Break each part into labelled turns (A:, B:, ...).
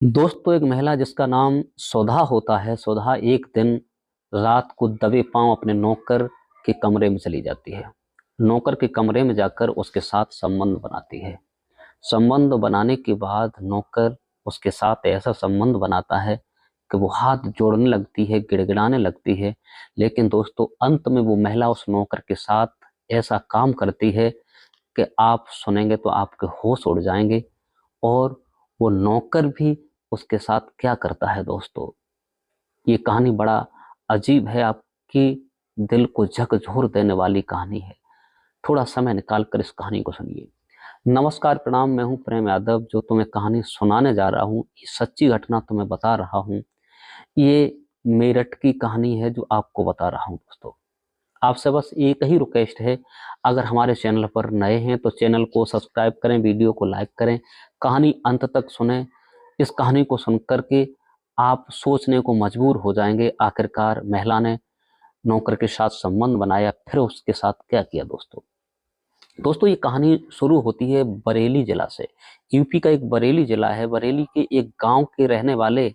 A: दोस्तों, एक महिला जिसका नाम सुधा होता है। सुधा एक दिन रात को दबे पांव अपने नौकर के कमरे में चली जाती है। नौकर के कमरे में जाकर उसके साथ संबंध बनाती है। संबंध बनाने के बाद नौकर उसके साथ ऐसा संबंध बनाता है कि वो हाथ जोड़ने लगती है, गिड़गिड़ाने लगती है। लेकिन दोस्तों, अंत में वो महिला उस नौकर के साथ ऐसा काम करती है कि आप सुनेंगे तो आपके होश उड़ जाएंगे। और वो नौकर भी उसके साथ क्या करता है दोस्तों, ये कहानी बड़ा अजीब है। आपकी दिल को झकझोर देने वाली कहानी है। थोड़ा समय निकाल कर इस कहानी को सुनिए। नमस्कार, प्रणाम। मैं हूं प्रेम यादव, जो तुम्हें कहानी सुनाने जा रहा हूं। ये सच्ची घटना तुम्हें बता रहा हूं। ये मेरठ की कहानी है जो आपको बता रहा हूं। दोस्तों, आपसे बस एक ही रिक्वेस्ट है, अगर हमारे चैनल पर नए हैं तो चैनल को सब्सक्राइब करें, वीडियो को लाइक करें, कहानी अंत तक सुनें। इस कहानी को सुनकर के आप सोचने को मजबूर हो जाएंगे, आखिरकार महिला ने नौकर के साथ संबंध बनाया, फिर उसके साथ क्या किया। दोस्तों, ये कहानी शुरू होती है बरेली जिला से। यूपी का एक बरेली जिला है। बरेली के एक गांव के रहने वाले,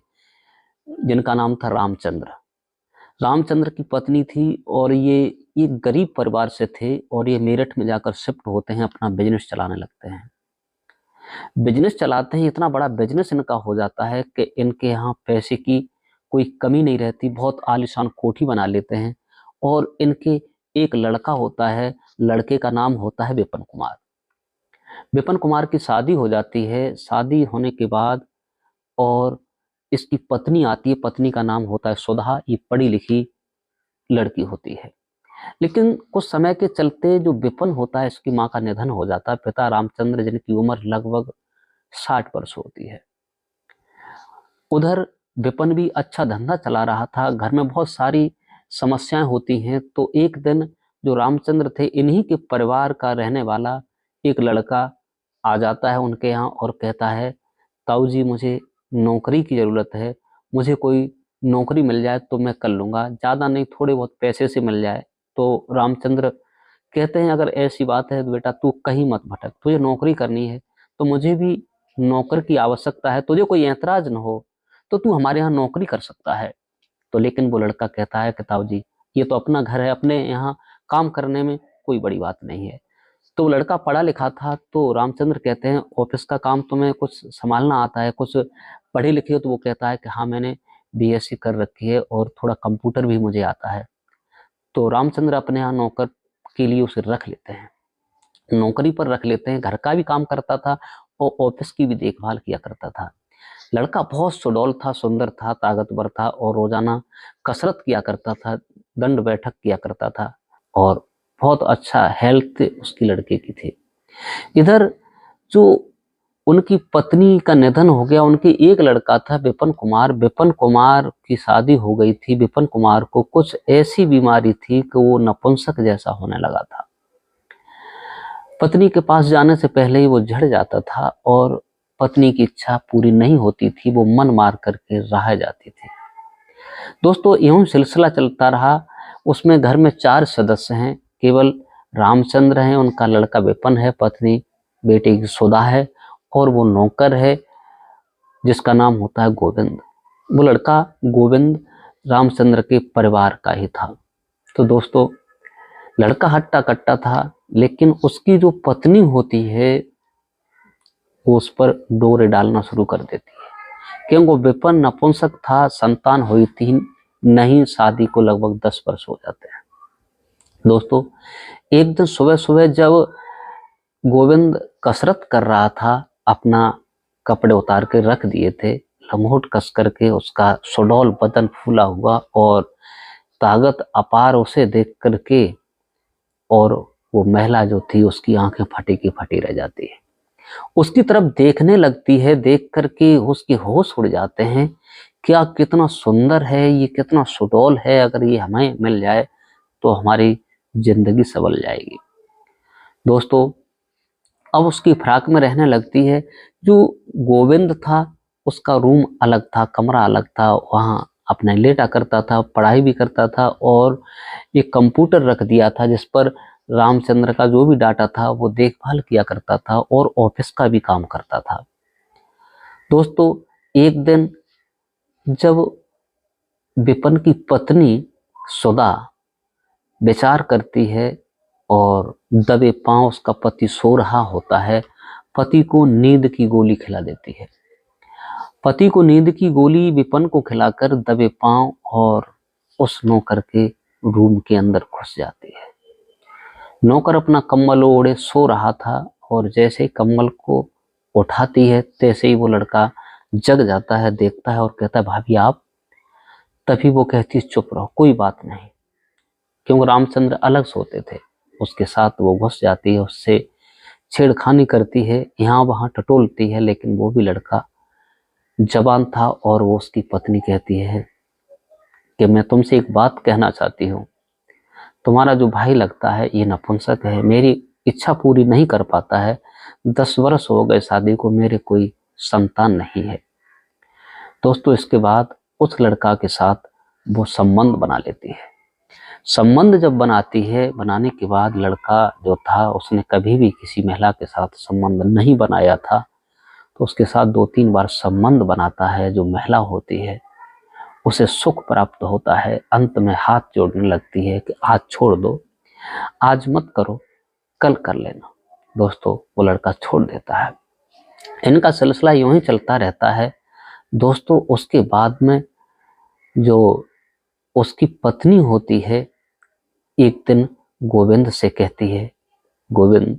A: जिनका नाम था रामचंद्र। रामचंद्र की पत्नी थी और ये एक गरीब परिवार से थे और ये मेरठ में जाकर शिफ्ट होते हैं, अपना बिजनेस चलाने लगते हैं। बिजनेस चलाते हैं, इतना बड़ा बिजनेस इनका हो जाता है कि इनके यहाँ पैसे की कोई कमी नहीं रहती। बहुत आलीशान कोठी बना लेते हैं। और इनके एक लड़का होता है, लड़के का नाम होता है विपिन कुमार। विपिन कुमार की शादी हो जाती है। शादी होने के बाद और इसकी पत्नी आती है। पत्नी का नाम होता है सुधा। ये पढ़ी लिखी लड़की होती है। लेकिन कुछ समय के चलते जो विपिन होता है, इसकी माँ का निधन हो जाता है। पिता रामचंद्र, जिनकी उम्र लगभग 60 वर्ष होती है। उधर विपिन भी अच्छा धंधा चला रहा था। घर में बहुत सारी समस्याएं होती हैं। तो एक दिन जो रामचंद्र थे, इन्हीं के परिवार का रहने वाला एक लड़का आ जाता है उनके यहाँ और कहता है, ताऊ जी, मुझे नौकरी की ज़रूरत है। मुझे कोई नौकरी मिल जाए तो मैं कर लूँगा, ज़्यादा नहीं, थोड़े बहुत पैसे से मिल जाए। तो रामचंद्र कहते हैं, अगर ऐसी बात है तो बेटा तू कहीं मत भटक, तुझे नौकरी करनी है तो मुझे भी नौकर की आवश्यकता है। तुझे कोई ऐतराज न हो तो तू हमारे यहाँ नौकरी कर सकता है। तो लेकिन वो लड़का कहता है कि ताऊ जी, ये तो अपना घर है, अपने यहाँ काम करने में कोई बड़ी बात नहीं है। तो वो लड़का पढ़ा लिखा था। तो रामचंद्र कहते हैं, ऑफिस का काम तुम्हें कुछ संभालना आता है, कुछ पढ़े लिखे हो? तो वो कहता है कि हाँ, मैंने बीएससी कर रखी है और थोड़ा कंप्यूटर भी मुझे आता है। तो रामचंद्र अपने यहाँ नौकर के लिए उसे रख लेते हैं, नौकरी पर रख लेते हैं। घर का भी काम करता था और ऑफिस की भी देखभाल किया करता था। लड़का बहुत सुडौल था, सुंदर था, ताकतवर था और रोजाना कसरत किया करता था, दंड बैठक किया करता था और बहुत अच्छा हेल्थ उसकी लड़के की थी। इधर जो उनकी पत्नी का निधन हो गया, उनके एक लड़का था विपिन कुमार। विपिन कुमार की शादी हो गई थी। विपिन कुमार को कुछ ऐसी बीमारी थी कि वो नपुंसक जैसा होने लगा था। पत्नी के पास जाने से पहले ही वो झड़ जाता था और पत्नी की इच्छा पूरी नहीं होती थी, वो मन मार करके रह जाती थी। दोस्तों, यूं सिलसिला चलता रहा। उसमें घर में 4 सदस्य हैं। केवल रामचंद्र हैं, उनका लड़का विपिन है, पत्नी बेटे की सुधा है और वो नौकर है जिसका नाम होता है गोविंद। वो लड़का गोविंद रामचंद्र के परिवार का ही था। तो दोस्तों, लड़का हट्टा कट्टा था, लेकिन उसकी जो पत्नी होती है वो उस पर डोरे डालना शुरू कर देती है, क्योंकि विपिन नपुंसक था, संतान हुई थी नहीं। शादी को लगभग 10 वर्ष हो जाते हैं। दोस्तों, एक दिन सुबह सुबह जब गोविंद कसरत कर रहा था, अपना कपड़े उतार के रख दिए थे, लंगोट कस करके, उसका सुडौल बदन फूला हुआ और ताकत अपार उसे देख करके, और वो महिला जो थी उसकी आंखें फटी की फटी रह जाती है। उसकी तरफ देखने लगती है, देख करके उसके होश उड़ जाते हैं। क्या कितना सुंदर है ये, कितना सुडौल है, अगर ये हमें मिल जाए तो हमारी जिंदगी संभल जाएगी। दोस्तों, अब उसकी फ्राक में रहने लगती है। जो गोविंद था उसका रूम अलग था, कमरा अलग था, वहाँ अपने लेटा करता था, पढ़ाई भी करता था और एक कंप्यूटर रख दिया था जिस पर रामचंद्र का जो भी डाटा था वो देखभाल किया करता था और ऑफिस का भी काम करता था। दोस्तों, एक दिन जब विपिन की पत्नी सुधा विचार करती है और दबे पांव उसका पति सो रहा होता है, पति को नींद की गोली खिला देती है। पति को नींद की गोली विपिन को खिलाकर दबे पांव और उस नौकर के रूम के अंदर घुस जाती है। नौकर अपना कम्बल ओढ़े सो रहा था और जैसे कम्बल को उठाती है तैसे ही वो लड़का जग जाता है, देखता है और कहता है भाभी आप। तभी वो कहती है चुप रहो, कोई बात नहीं, क्योंकि रामचंद्र अलग सोते थे। उसके साथ वो घुस जाती है, उससे छेड़खानी करती है, यहाँ वहां टटोलती है, लेकिन वो भी लड़का जवान था और वो उसकी पत्नी कहती है कि मैं तुमसे एक बात कहना चाहती हूँ, तुम्हारा जो भाई लगता है ये नपुंसक है, मेरी इच्छा पूरी नहीं कर पाता है, 10 वर्ष हो गए शादी को, मेरे कोई संतान नहीं है। दोस्तों इसके बाद उस लड़का के साथ वो संबंध बना लेती है। संबंध जब बनाती है, बनाने के बाद लड़का जो था उसने कभी भी किसी महिला के साथ संबंध नहीं बनाया था, तो उसके साथ 2-3 बार संबंध बनाता है। जो महिला होती है उसे सुख प्राप्त होता है, अंत में हाथ जोड़ने लगती है कि आज छोड़ दो, आज मत करो, कल कर लेना। दोस्तों वो लड़का छोड़ देता है। इनका सिलसिला यूं ही चलता रहता है। दोस्तों उसके बाद में जो उसकी पत्नी होती है एक दिन गोविंद से कहती है, गोविंद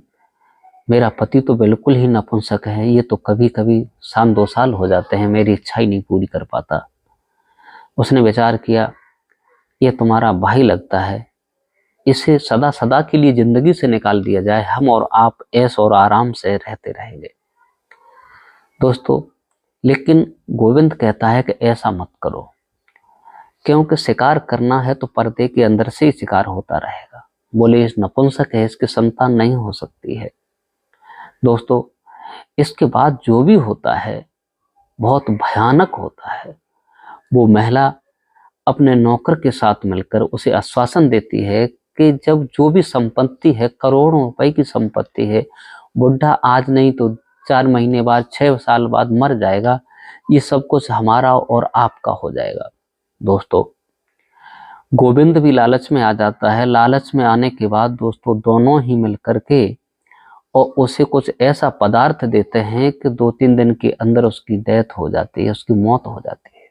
A: मेरा पति तो बिल्कुल ही नपुंसक है, ये तो कभी कभी 2 साल हो जाते हैं, मेरी इच्छा ही नहीं पूरी कर पाता। उसने विचार किया ये तुम्हारा भाई लगता है, इसे सदा सदा के लिए जिंदगी से निकाल दिया जाए, हम और आप ऐश और आराम से रहते रहेंगे। दोस्तों लेकिन गोविंद कहता है कि ऐसा मत करो, क्योंकि शिकार करना है तो पर्दे के अंदर से ही शिकार होता रहेगा। बोले इस नपुंसक है, इसकी संतान नहीं हो सकती है। दोस्तों इसके बाद जो भी होता है बहुत भयानक होता है। वो महिला अपने नौकर के साथ मिलकर उसे आश्वासन देती है कि जब जो भी संपत्ति है, करोड़ों रुपए की संपत्ति है, बुढ़ा आज नहीं तो 4 महीने बाद, 6 साल बाद मर जाएगा, ये सब कुछ हमारा और आपका हो जाएगा। दोस्तों गोविंद भी लालच में आ जाता है। लालच में आने के बाद दोस्तों दोनों ही मिलकर के और उसे कुछ ऐसा पदार्थ देते हैं कि 2-3 दिन के अंदर उसकी डेथ हो जाती है, उसकी मौत हो जाती है।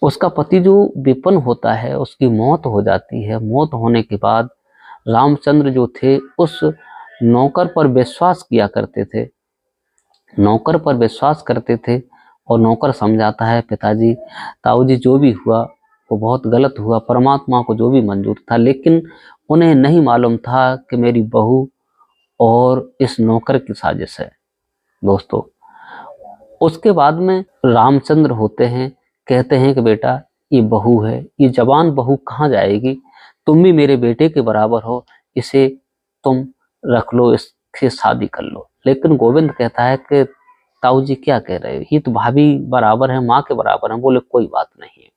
A: उसका पति जो विपिन होता है उसकी मौत हो जाती है। मौत होने के बाद रामचंद्र जो थे उस नौकर पर विश्वास किया करते थे, नौकर पर विश्वास करते थे और नौकर समझाता है पिताजी, ताऊजी जो भी हुआ वो बहुत गलत हुआ, परमात्मा को जो भी मंजूर था, लेकिन उन्हें नहीं मालूम था कि मेरी बहू और इस नौकर की साजिश है। दोस्तों उसके बाद में रामचंद्र होते हैं, कहते हैं कि बेटा ये बहू है, ये जवान बहू कहाँ जाएगी, तुम भी मेरे बेटे के बराबर हो, इसे तुम रख लो, इससे शादी कर लो। लेकिन गोविंद कहता है कि ताऊ जी क्या कह रहे हो, ये तो भाभी बराबर है, माँ के बराबर है। बोले कोई बात नहीं है।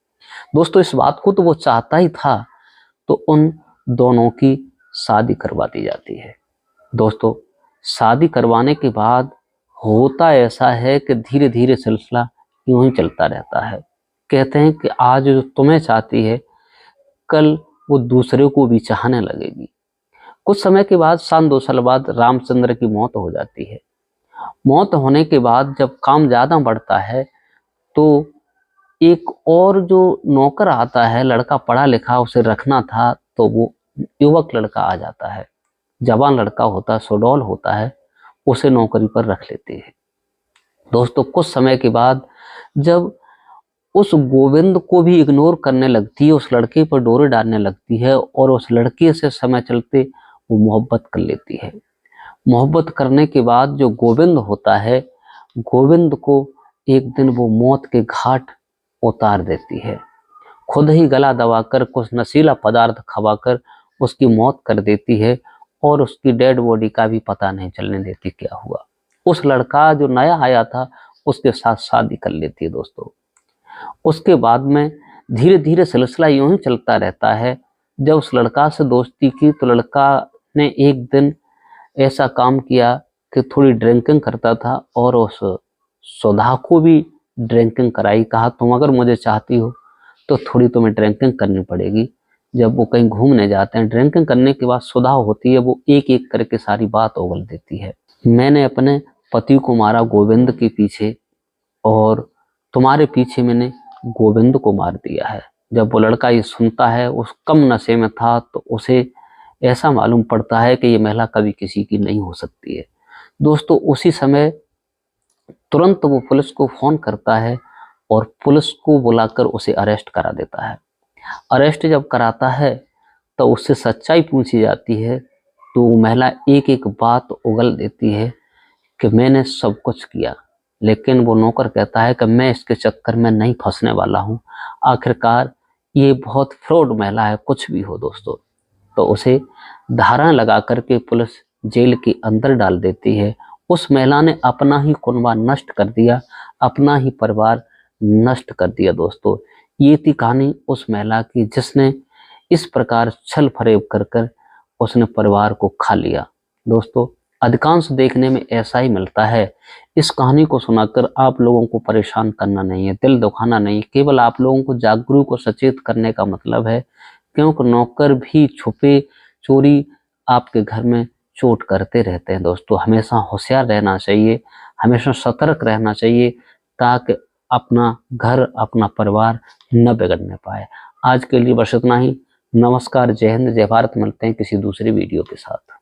A: दोस्तों इस बात को तो वो चाहता ही था, तो उन दोनों की शादी करवा दी जाती है। दोस्तों शादी करवाने के बाद होता ऐसा है कि धीरे धीरे सिलसिला यूं ही चलता रहता है। कहते हैं कि आज जो तुम्हें चाहती है कल वो दूसरे को भी चाहने लगेगी। कुछ समय के बाद 2 साल बाद रामचंद्र की मौत हो जाती है। मौत होने के बाद जब काम ज्यादा बढ़ता है तो एक और जो नौकर आता है, लड़का पढ़ा लिखा, उसे रखना था, तो वो युवक लड़का आ जाता है, जवान लड़का होता है, सुडौल होता है, उसे नौकरी पर रख लेते हैं। दोस्तों कुछ समय के बाद जब उस गोविंद को भी इग्नोर करने लगती है, उस लड़के पर डोरे डालने लगती है और उस लड़के से समय चलते वो मोहब्बत कर लेती है। मोहब्बत करने के बाद जो गोविंद होता है, गोविंद को एक दिन वो मौत के घाट उतार देती है। खुद ही गला दबाकर कुछ नशीला पदार्थ खवाकर उसकी मौत कर देती है और उसकी डेड बॉडी का भी पता नहीं चलने देती क्या हुआ। उस लड़का जो नया आया था उसके साथ शादी कर लेती है। दोस्तों उसके बाद में धीरे धीरे सिलसिला यूं ही चलता रहता है। जब उस लड़का से दोस्ती की तो लड़का ने एक दिन ऐसा काम किया कि थोड़ी ड्रिंकिंग करता था और उस सुधा को भी ड्रिंकिंग कराई, कहा तुम अगर मुझे चाहती हो तो थोड़ी तुम्हें ड्रिंकिंग करनी पड़ेगी। जब वो कहीं घूमने जाते हैं, ड्रिंकिंग करने के बाद सुधा होती है, वो एक एक करके सारी बात उगल देती है। मैंने अपने पति को मारा गोविंद के पीछे, और तुम्हारे पीछे मैंने गोविंद को मार दिया है। जब वो लड़का ये सुनता है, उस कम नशे में था, तो उसे ऐसा मालूम पड़ता है कि ये महिला कभी किसी की नहीं हो सकती है। दोस्तों उसी समय तुरंत वो पुलिस को फोन करता है और पुलिस को बुलाकर उसे अरेस्ट करा देता है। अरेस्ट जब कराता है तो उससे सच्चाई पूछी जाती है, तो वो महिला एक एक बात उगल देती है कि मैंने सब कुछ किया, लेकिन वो नौकर कहता है कि मैं इसके चक्कर में नहीं फंसने वाला हूँ। आखिरकार ये बहुत फ्रॉड महिला है, कुछ भी हो दोस्तों। तो उसे धारा लगा करके पुलिस जेल के अंदर डाल देती है। उस महिला ने अपना ही कुनबा नष्ट कर दिया, अपना ही परिवार नष्ट कर दिया दोस्तों। ये थी कहानी उस महिला की जिसने इस प्रकार छल फरेब कर कर उसने परिवार को खा लिया। दोस्तों अधिकांश देखने में ऐसा ही मिलता है। इस कहानी को सुनाकर आप लोगों को परेशान करना नहीं है, दिल दुखाना नहीं, केवल आप लोगों को जागरूक और सचेत करने का मतलब है, क्योंकि नौकर भी छुपे चोरी आपके घर में चोट करते रहते हैं। दोस्तों हमेशा होशियार रहना चाहिए, हमेशा सतर्क रहना चाहिए, ताकि अपना घर अपना परिवार न बिगड़ने पाए। आज के लिए बस इतना ही। नमस्कार, जय हिंद, जय भारत। मिलते हैं किसी दूसरे वीडियो के साथ।